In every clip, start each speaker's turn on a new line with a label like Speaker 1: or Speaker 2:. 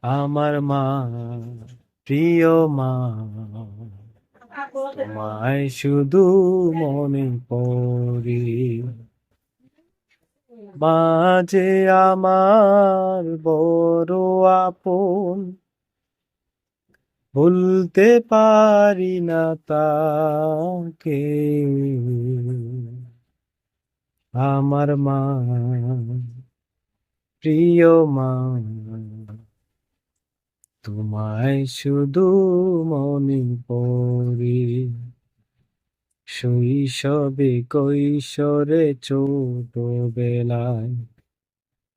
Speaker 1: আমার মা, প্রিয় মা, তোমায় শুধু মনে পড়ে। মা যে আমার বড় আপন, ভুলতে পারি না তাকে। আমার মা, প্রিয় মা, তোমায় শুধু মনে পড়ে। শৈশবে কৈশোরে ছোটবেলায়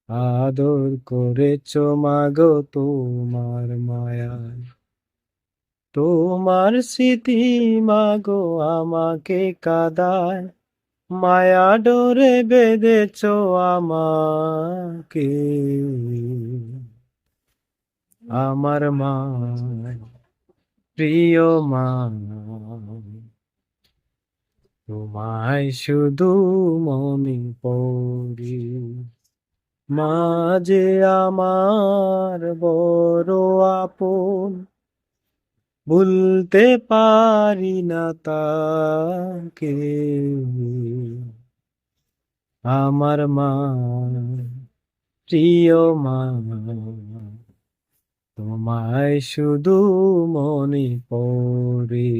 Speaker 1: আদর করেছ মাগো তোমার মায়ায়। তোমার স্মৃতি মাগো আমাকে কাঁদায়, মায়া ডোরে বেঁধেছ আমাকে। আমার মা, প্রিয় মা, তোমায় শুধু মনে পড়ি। মা যে আমার বড় আপন, ভুলতে পারি না তাকে। আমার মা, প্রিয় মা, তোমায় শুধু মনে পড়ে।